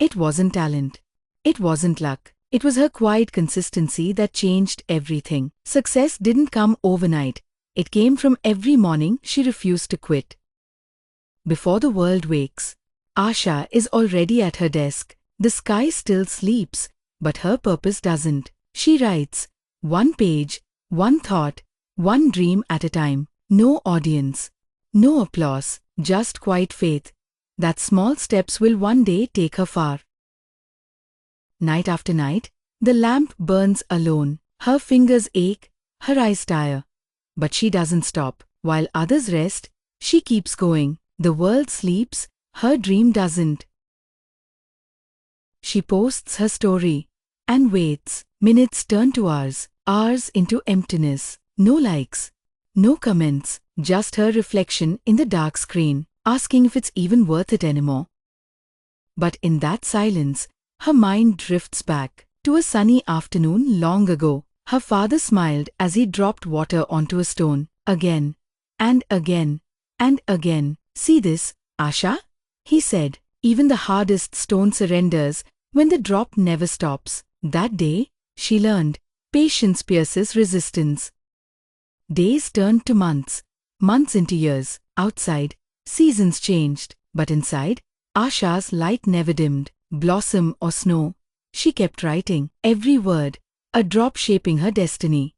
It wasn't talent. It wasn't luck. It was her quiet consistency that changed everything. Success didn't come overnight. It came from every morning she refused to quit. Before the world wakes, Asha is already at her desk. The sky still sleeps, but her purpose doesn't. She writes, one page, one thought, one dream at a time. No audience, no applause, just quiet faith that small steps will one day take her far. Night after night, the lamp burns alone. Her fingers ache, her eyes tire. But she doesn't stop. While others rest, she keeps going. The world sleeps, her dream doesn't. She posts her story and waits. Minutes turn to hours, hours into emptiness. No likes, no comments, just her reflection in the dark screen, asking if it's even worth it anymore. But in that silence, her mind drifts back to a sunny afternoon long ago. Her father smiled as he dropped water onto a stone. Again, and again, and again. See this, Asha? He said. Even the hardest stone surrenders when the drop never stops. That day, she learned, patience pierces resistance. Days turned to months, months into years. Outside, seasons changed, but inside, Asha's light never dimmed. Blossom or snow, she kept writing, every word, a drop shaping her destiny.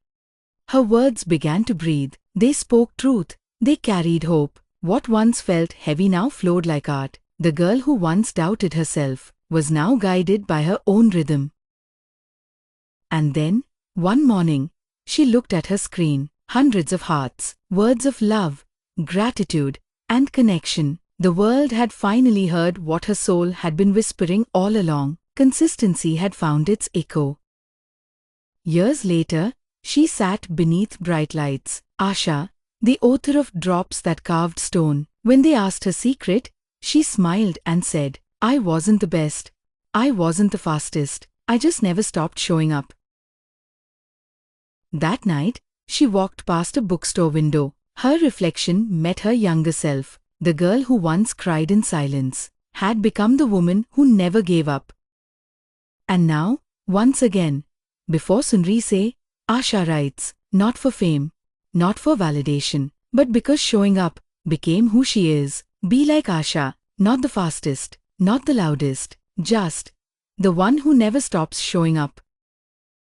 Her words began to breathe. They spoke truth. They carried hope. What once felt heavy now flowed like art. The girl who once doubted herself was now guided by her own rhythm. And then, one morning, she looked at her screen. Hundreds of hearts, words of love, gratitude, and connection. The world had finally heard what her soul had been whispering all along. Consistency had found its echo. Years later, she sat beneath bright lights. Asha, the author of Drops That Carved Stone. When they asked her secret, she smiled and said, I wasn't the best. I wasn't the fastest. I just never stopped showing up. That night, she walked past a bookstore window. Her reflection met her younger self. The girl who once cried in silence had become the woman who never gave up. And now, once again, before sunrise, Asha writes, not for fame, not for validation, but because showing up became who she is. Be like Asha, not the fastest, not the loudest, just the one who never stops showing up.